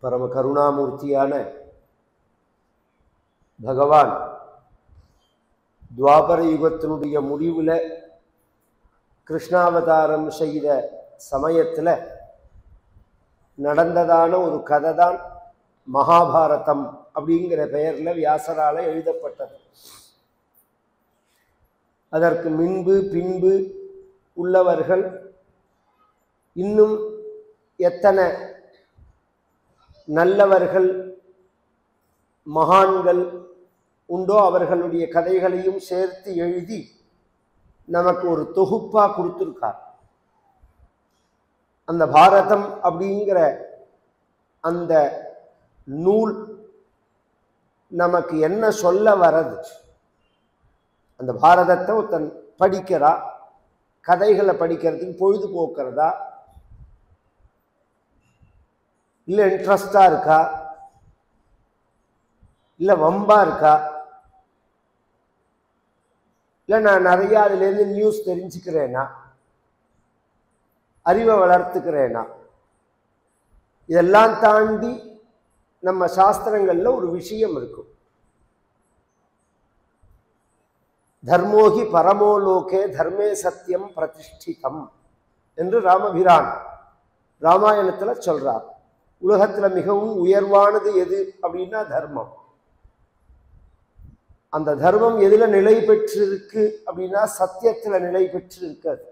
பரம கருணாமூர்த்தியான பகவான் துவாபர யுகத்தினுடைய முடிவில் கிருஷ்ணாவதாரம் செய்த சமயத்தில் நடந்ததான ஒரு கதை தான் மகாபாரதம் அப்படிங்கிற பெயரில் வியாசரால் எழுதப்பட்டது. அதற்கு முன்பு பின்பு உள்ளவர்கள் இன்னும் எத்தனை நல்லவர்கள் மகான்கள் உண்டோ அவர்களுடைய கதைகளையும் சேர்த்து எழுதி நமக்கு ஒரு தொகுப்பாக கொடுத்துருக்கார். அந்த பாரதம் அப்படிங்கிற அந்த நூல் நமக்கு என்ன சொல்ல வரது? அந்த பாரதத்தை ஒருத்தன் படிக்கிறா, கதைகளை படிக்கிறதுக்கு பொழுதுபோக்குறதா, இல்லை இன்ட்ரெஸ்டாக இருக்கா, இல்லை வம்பா இருக்கா, இல்லை நான் நிறையா அதுலேருந்து நியூஸ் தெரிஞ்சுக்கிறேனா, அறிவை வளர்த்துக்கிறேனா, இதெல்லாம் தாண்டி நம்ம சாஸ்திரங்களில் ஒரு விஷயம் இருக்கும். தர்மோகி பரமோலோகே தர்மே சத்தியம் பிரதிஷ்டிதம் என்று ராமபிரான் ராமாயணத்தில் சொல்றார். உலகத்தில் மிகவும் உயர்வானது எது அப்படின்னா தர்மம். அந்த தர்மம் எதில் நிலை பெற்றிருக்கு அப்படின்னா சத்தியத்தில் நிலை பெற்று இருக்காது.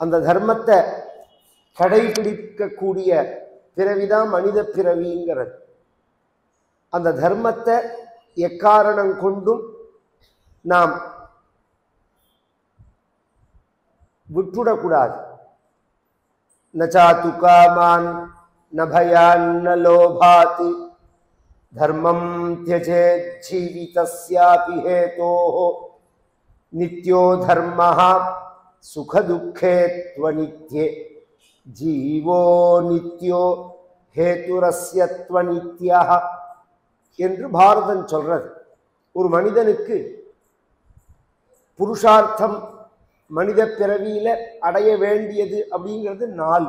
அந்த தர்மத்தை கடைபிடிக்கக்கூடிய பிறவிதான் மனித பிறவிங்கிறது. அந்த தர்மத்தை எக்காரணம் கொண்டும் நாம் விட்டுடக்கூடாது. நச்சாத்து காமான் நபயான் ந லோபாத் தர்மம் த்யஜேத் ஜீவிதஸ்யாபி ஹேதோஹ நித்யோ தர்மஹ சுகதுக்கே த்வநித்யே ஜீவோ நித்யோ ஹேதுரஸ்ய த்வநித்யஹ என்று பாரதம் சொல்றது. ஒரு மனிதனுக்கு புருஷார்த்தம் மனித பிறவியில அடைய வேண்டியது அப்படிங்கிறது 4: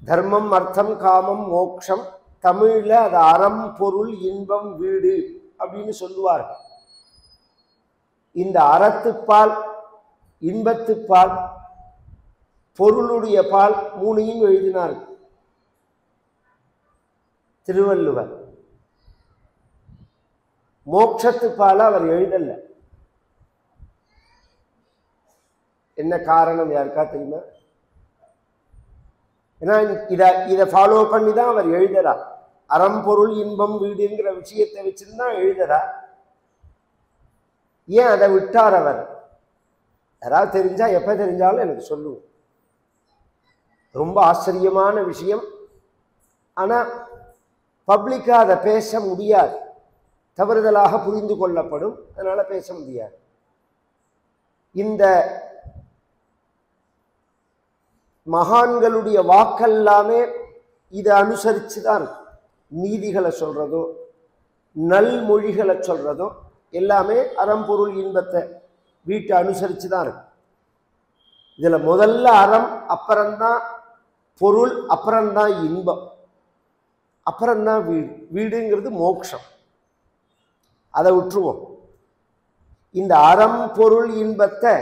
தர்மம், அர்த்தம், காமம், மோட்சம். தமிழ்ல அது அறம், பொருள், இன்பம், வீடு அப்படின்னு சொல்லுவார்கள். இந்த அறத்துப்பால், இன்பத்துப்பால், பொருளுடைய பால் 3ஐயும் எழுதினார் திருவள்ளுவர். மோட்சத்துப்பால அவர் எழுதல. என்ன காரணம் யாருக்கா தெரியுமா? ஏன்னா இதை ஃபாலோ பண்ணி தான் அவர் எழுதுறார். அறம், பொருள், இன்பம், வீடுங்கிற விஷயத்தை வச்சுருந்தா எழுதுறார். ஏன் அதை விட்டார் அவர்? யாராவது தெரிஞ்சா எப்ப தெரிஞ்சாலும் எனக்கு சொல்லுவோம். ரொம்ப ஆச்சரியமான விஷயம். ஆனா பப்ளிக்கா அதை பேச முடியாது, தவறுதலாக புரிந்து கொள்ளப்படும். அதனால பேச முடியாது. இந்த மகான்களுடைய வாக்கெல்லாமே இதை அனுசரித்து தான் இருக்கும். நீதிகளை சொல்றதோ நல்மொழிகளை சொல்றதோ எல்லாமே அறம்பொருள் இன்பத்தை வீட்டை அனுசரித்து தான் இருக்கும். இதுல முதல்ல அறம், அப்புறம்தான் பொருள், அப்புறம்தான் இன்பம், அப்புறம்தான் வீடு. வீடுங்கிறது மோட்சம். அதை விட்டுருவோம். இந்த அறம், பொருள், இன்பத்தை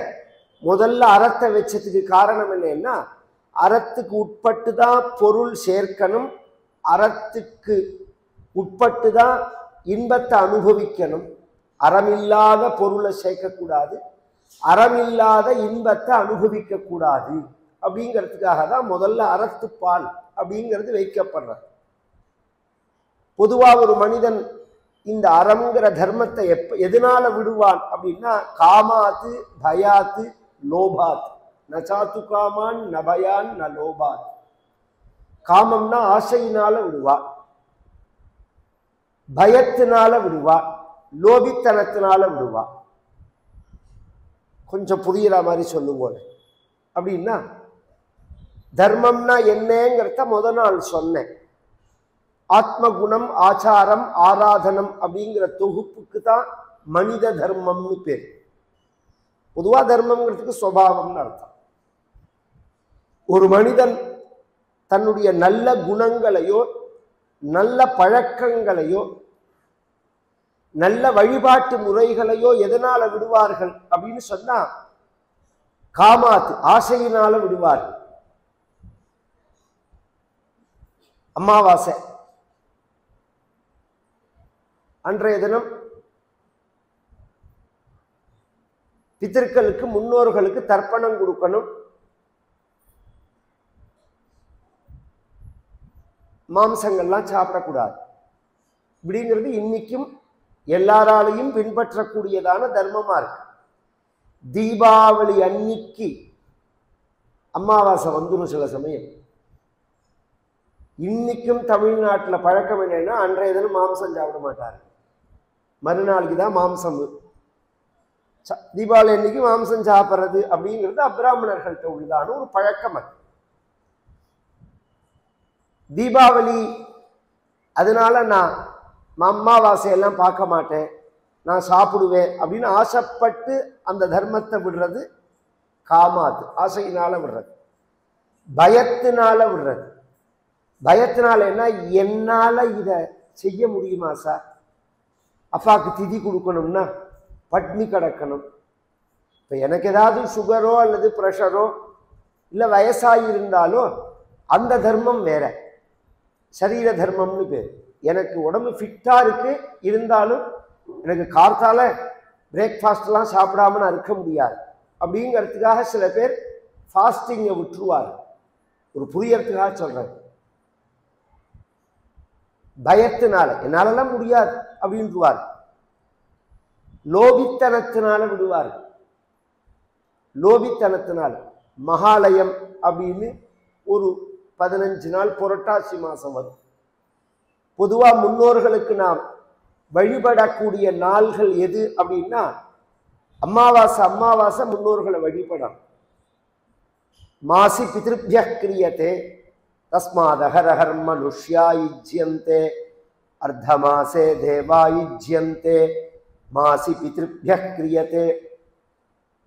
முதல்ல அறத்தை வச்சதுக்கு காரணம் என்னன்னா, அறத்துக்கு உட்பட்டு தான் பொருள் சேர்க்கணும், அறத்துக்கு உட்பட்டு தான் இன்பத்தை அனுபவிக்கணும். அறமில்லாத பொருளை சேர்க்கக்கூடாது, அறமில்லாத இன்பத்தை அனுபவிக்க கூடாது அப்படிங்கிறதுக்காக தான் முதல்ல அறத்துப்பால் அப்படிங்கிறது வைக்கப்படுறது. பொதுவாக ஒரு மனிதன் இந்த அறம்ங்கிற தர்மத்தை எதனால விடுவான் அப்படின்னா, காமாத்து பயாத்து லோபாத். நச்சாத்து காமான் நபயான் ந லோபாத். காமம்னா ஆசையினால விடுவா, பயத்தினால விடுவா, லோபித்தனத்தினால விடுவா. கொஞ்சம் புரியுற மாதிரி சொல்லுங்க. அப்படின்னா தர்மம்னா என்னங்கிறத முதல் நாள் சொன்னேன். ஆத்மகுணம், ஆச்சாரம், ஆராதனம் அப்படிங்கிற தொகுப்புக்கு தான் மனித தர்மம்னு பேர். பொதுவா தர்மம்ங்கிறதுக்கு சுபாவம்னு அர்த்தம். ஒரு மனிதன் தன்னுடைய நல்ல குணங்களையோ நல்ல பழக்கங்களையோ நல்ல வழிபாட்டு முறைகளையோ எதனால விடுவார்கள் அப்படின்னு சொன்னா காமாத்து, ஆசையினால விடுவார்கள். அமாவாசை அன்றைய தினம் பிதர்களுக்கு முன்னோர்களுக்கு தர்ப்பணம் கொடுக்கணும். மாம்சங்கள்லாம் சாப்பிடக்கூடாது இப்படிங்கிறது இன்னைக்கும் எல்லாராலையும் பின்பற்றக்கூடியதான தர்மமா இருக்கு. தீபாவளி அன்னைக்கு அமாவாசை வந்துடும் சில சமயம். இன்னைக்கும் தமிழ்நாட்டில் பழக்கம் என்னன்னா அன்றைய தினம் மாம்சம் சாப்பிட மாட்டாரு, மறுநாளைக்கு தான் மாம்சம். தீபாவளி அன்னைக்கு மாம்சம் சாப்பிட்றது அப்படிங்கிறது அப்ராமணர்கள்ட்ட உள்ளதான ஒரு பழக்கம். அது தீபாவளி, அதனால நான் அமாவாசையெல்லாம் பார்க்க மாட்டேன், நான் சாப்பிடுவேன் அப்படின்னு ஆசைப்பட்டு அந்த தர்மத்தை விடுறது காமாது, ஆசையினால விடுறது. பயத்தினால விடுறது. பயத்தினால என்ன, என்னால இதை செய்ய முடியுமா சார், அப்பாவுக்கு திதி கொடுக்கணும்னா பட்னி கிடக்கணும், இப்போ எனக்கு ஏதாவது சுகரோ அல்லது ப்ரெஷரோ இல்லை வயசாகி இருந்தாலோ அந்த தர்மம் வேற, சரீர தர்மம்னு பேர். எனக்கு உடம்பு ஃபிட்டாக இருக்கு, இருந்தாலும் எனக்கு கார்த்தால பிரேக்ஃபாஸ்ட்லாம் சாப்பிடாம நான் இருக்க முடியாது அப்படிங்கிறதுக்காக சில பேர் ஃபாஸ்டிங்கை விட்டுருவார். ஒரு புரியறதுக்காக சொல்றாரு. பயத்தினால என்னாலலாம் முடியாது அப்படின்ட்டுவார். லோபித்தனத்தினால விடுவார். லோபித்தனத்தினால மகாலயம் அப்படின்னு ஒரு 15 நாள் புரட்டாசி மாசம் வரும். பொதுவா முன்னோர்களுக்கு நாம் வழிபடக்கூடிய நாள்கள் எது அப்படின்னா அமாவாசை. அமாவாசை முன்னோர்களை வழிபடணும். மாசி பித்ருப்ய கிரியதே தஸ்மாதஹரஹர் மனுஷ்யா யுஜ்யந்தே அர்த்தமாசே தேவா யுஜ்யந்தே மாசி பித்ருப்ய கிரியதே.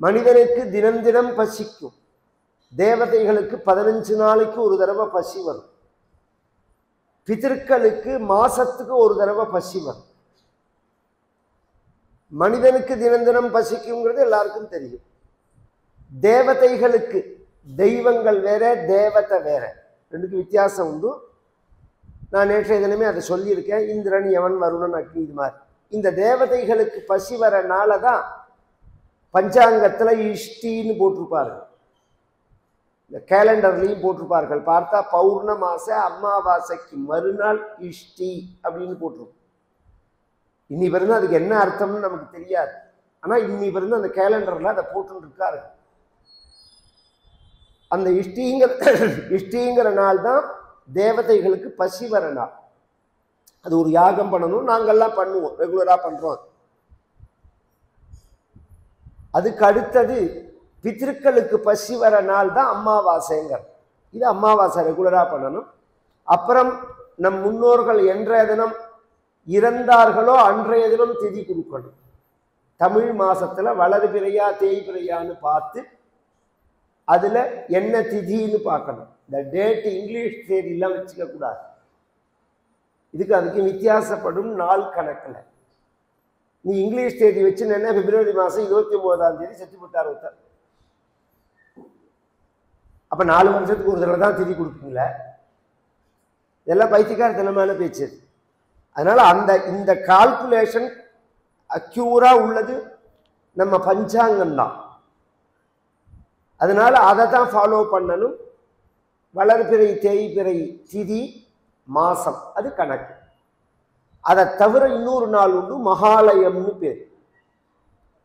மனிதனுக்கு தினம் தினம் பசிக்கும், தேவதைகளுக்கு 15 நாளைக்கு ஒரு தடவை பசி வரும், பிதர்களுக்கு மாசத்துக்கு ஒரு தடவை பசி வரும். மனிதனுக்கு தினம் தினம் பசிக்குங்கிறது எல்லாருக்கும் தெரியும். தேவதைகளுக்கு, தெய்வங்கள் வேற தேவதை வேற, ரெண்டுக்கு வித்தியாசம் உண்டு. நான் நேற்றைய தினமே அதை சொல்லியிருக்கேன். இந்திரன், யவன், வருணன், அக்னி, இது மாதிரி இந்த தேவதைகளுக்கு பசி வரனால தான் பஞ்சாங்கத்துல இஷ்டின்னு போட்டிருப்பார்கள், இந்த கேலண்டர்லையும் போட்டிருப்பார்கள். பார்த்தா பௌர்ணமாசை அமாவாசைக்கு மறுநாள் இஷ்டி அப்படின்னு போட்டிருக்கும். இன்னி பிறந்து அதுக்கு என்ன அர்த்தம்னு நமக்கு தெரியாது. ஆனா இன்னி பிறந்து அந்த கேலண்டர்ல அதை போட்டு இருக்காரு. அந்த இஷ்டிங்கிற நாள் தான் தேவதைகளுக்கு பசி வர நாள். அது ஒரு யாகம் பண்ணணும், நாங்கள்லாம் பண்ணுவோம், ரெகுலரா பண்றோம். அதுக்கு அடுத்தது பித்ருக்களுக்கு பசி வர நாள் தான் அமாவாசைங்கிற. இது அமாவாசை ரெகுலரா பண்ணணும். அப்புறம் நம் முன்னோர்கள் என்றைய தினம் இறந்தார்களோ அன்றைய தினம் திதி கொடுக்கணும். தமிழ் மாசத்துல வளர் பிறையா தேய் பிறையான்னு பார்த்து அதுல என்ன திதின்னு பார்க்கணும். இந்த டேட் இங்கிலீஷ் தேதியெல்லாம் வச்சுக்க கூடாது. இதுக்கு அதுக்கு வித்தியாசப்படும் நாள் கணக்கில். நீ இங்கிலீஷ் தேதி வச்சு என்ன பிப்ரவரி மாசம் 29ஆம் தேதி செத்து போட்டார் ஒருத்தர், அப்ப 4 வருஷத்துக்கு ஒரு தடவை தான் திதி கொடுப்பீங்களா? இதெல்லாம் பைத்தியக்காரத்தனமான பேச்சு. அதனால இந்த கால்குலேஷன் அக்யூரா உள்ளது நம்ம பஞ்சாங்கம் தான். அதனால அதை தான் ஃபாலோ பண்ணணும். வளர்பிறை தேய்பிறை திதி மாசம் அது கணக்கு. அதை தவிர இன்னொரு நாள் உண்டு, மகாலயம்னு பேர்.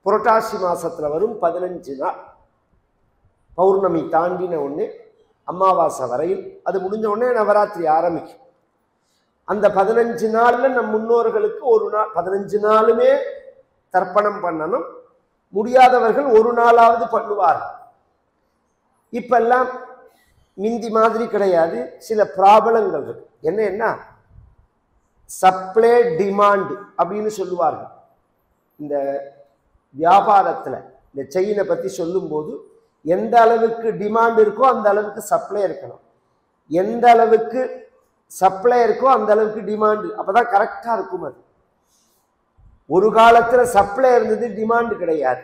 புரட்டாசி மாசத்துல வரும் 15 நாள். பௌர்ணமி தாண்டின உடனே அமாவாசை வரையில், அது முடிஞ்ச உடனே நவராத்திரி ஆரம்பிக்கும். அந்த 15 நாள்ல நம் முன்னோர்களுக்கு ஒரு நாள், 15 நாளுமே தர்ப்பணம் பண்ணணும். முடியாதவர்கள் ஒரு நாளாவது பண்ணுவார்கள். இப்பெல்லாம் மிந்தி மாதிரி கிடையாது, சில ப்ராப்ளங்கள் இருக்கு. என்ன சப்ளை டிமாண்ட் அப்படின்னு சொல்லுவார்கள். இந்த வியாபாரத்துல இந்த செயினை பத்தி சொல்லும்போது எந்த அளவுக்கு டிமாண்ட் இருக்கோ அந்த அளவுக்கு சப்ளை இருக்கணும். எந்த அளவுக்கு சப்ளை இருக்கோ அந்த அளவுக்கு டிமாண்டு, அப்பதான் கரெக்டா இருக்கும். அது ஒரு காலத்துல சப்ளை இருந்தது, டிமாண்டு கிடையாது.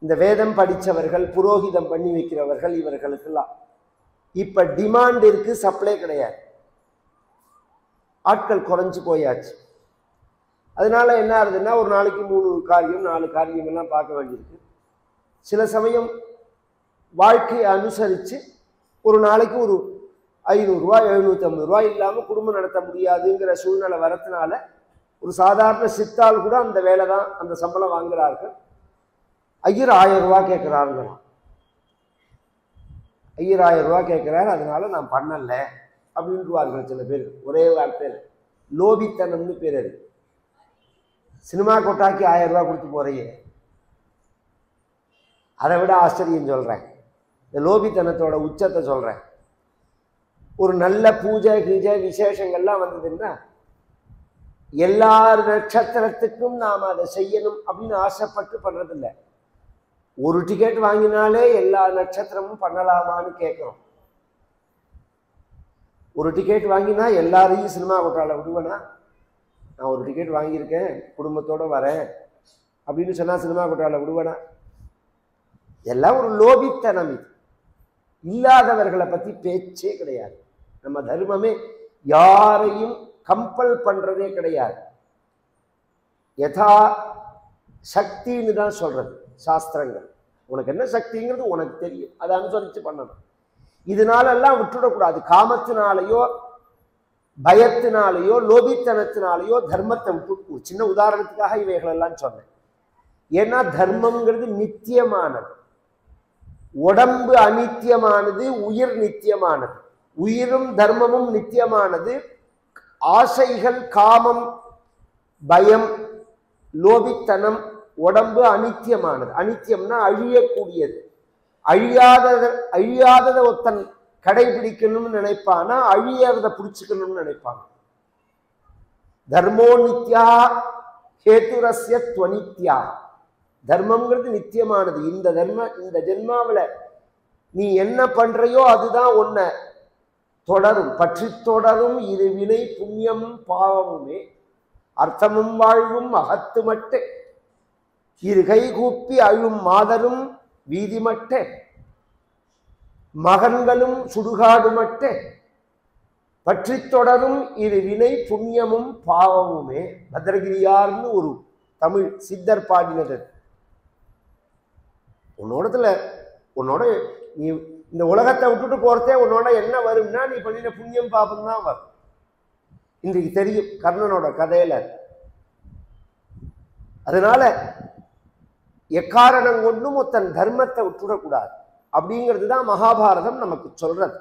இந்த வேதம் படித்தவர்கள், புரோகிதம் பண்ணி வைக்கிறவர்கள், இவர்களுக்கெல்லாம் இப்ப டிமாண்ட் இருக்கு, சப்ளை கிடையாது. ஆட்கள் குறைஞ்சு போயாச்சு. அதனால என்ன ஆகுதுன்னா, ஒரு நாளைக்கு 3 காரியம் 4 காரியம் எல்லாம் பார்க்க வேண்டியிருக்கு. சில சமயம் வாழ்க்கையை அனுசரித்து ஒரு நாளைக்கு ஒரு 500 ரூபாய் 750 ரூபாய் இல்லாமல் குடும்பம் நடத்த முடியாதுங்கிற சூழ்நிலை வரதுனால ஒரு சாதாரண சித்தால் கூட அந்த வேலை தான், அந்த சம்பளம் வாங்குறார்கள். ஐயர் 1000 ரூபாய் கேட்குறாருங்கிறான். ஐயர் 1000 ரூபாய் கேட்குறாரு, அதனால நான் பண்ணல அப்படின்ட்டுவார்கள் சில பேர். ஒரே வார்த்தையில் லோபித்தனம்னு பேர். அது சினிமா கொட்டாக்கி 1000 ரூபாய் கொடுத்து போறையே, அதை விட ஆச்சரியம் சொல்கிறேன். இந்த லோபித்தனத்தோட உச்சத்தை சொல்கிறேன். ஒரு நல்ல பூஜை கீஜை விசேஷங்கள்லாம் வந்ததுன்னா எல்லா நட்சத்திரத்துக்கும் நாம் அதை செய்யணும் அப்படின்னு ஆசைப்பட்டு பண்ணுறதில்லை. ஒரு டிக்கெட் வாங்கினாலே எல்லா நட்சத்திரமும் பண்ணலாமான்னு கேட்குறோம். ஒரு டிக்கெட் வாங்கினா எல்லாரையும் சினிமா கொட்டால விடுவேனா? நான் ஒரு டிக்கெட் வாங்கியிருக்கேன், குடும்பத்தோடு வரேன் அப்படின்னு சொன்னால் சினிமா கொட்டால விடுவேனா? எல்லாம் ஒரு லோபித்தனம். இது இல்லாதவர்களை பற்றி பேச்சே கிடையாது. நம்ம தர்மமே யாரையும் கம்பல் பண்ணுறதே கிடையாது. யதா சக்தின்னு தான் சொல்கிறது சாஸ்திரங்கள். உனக்கு என்ன சக்திங்கிறது உனக்கு தெரியும், அதை அனுசரித்து பண்ணணும். இதனாலெல்லாம் விட்டுடக்கூடாது. காமத்தினாலேயோ பயத்தினாலேயோ லோபித்தனத்தினாலேயோ தர்மத்தை விட்டு. ஒரு சின்ன உதாரணத்துக்காக இவைகளெல்லாம் சொன்னேன். ஏன்னா தர்மம்ங்கிறது நித்தியமானது, உடம்பு அநித்தியமானது, உயிர் நித்தியமானது. உயிரும் தர்மமும் நித்தியமானது. ஆசைகள், காமம், பயம், லோபித்தனம், உடம்பு அநித்தியமானது. அநித்தியம்னா அழியக்கூடியது. அழியாததை ஒருத்தன் கடைபிடிக்கணும்னு நினைப்பானா, அழியாததை பிடிச்சுக்கணும்னு நினைப்பான். தர்மோ நித்யா ஹேதுரஸ்ய த்வநித்யா. தர்மம்ங்கிறது நித்தியமானது. இந்த ஜென்மாவில் நீ என்ன பண்றையோ அதுதான் உன்னை தொடரும், பற்றி தொடரும். இரு வினை புண்ணியமும் பாவமுமே அர்த்தமும் வாழ்வும் அகத்து மட்டே. இரு கை கூப்பி அழும் மாதரும் வீதி மட்டே. மகன்களும் சுடுகாடு மட்டே பற்றி தொடரும். இரு வினை புண்ணியமும் பாவமுமே. பத்ரகிரியார்னு ஒரு தமிழ் சித்தர் பாடினது. உன்னோட நீ இந்த உலகத்தை விட்டுட்டு போறதே உன்னோட என்ன வரும்னா, நீ பண்ணின புண்ணியம் பாபம் தான் வரும். இன்றைக்கு தெரியும் கர்ணனோட கதையில. அதனால எக்காரணம் கொண்டும் தன் தர்மத்தை விட்டுடக்கூடாது அப்படிங்கிறது தான் மகாபாரதம் நமக்கு சொல்றது.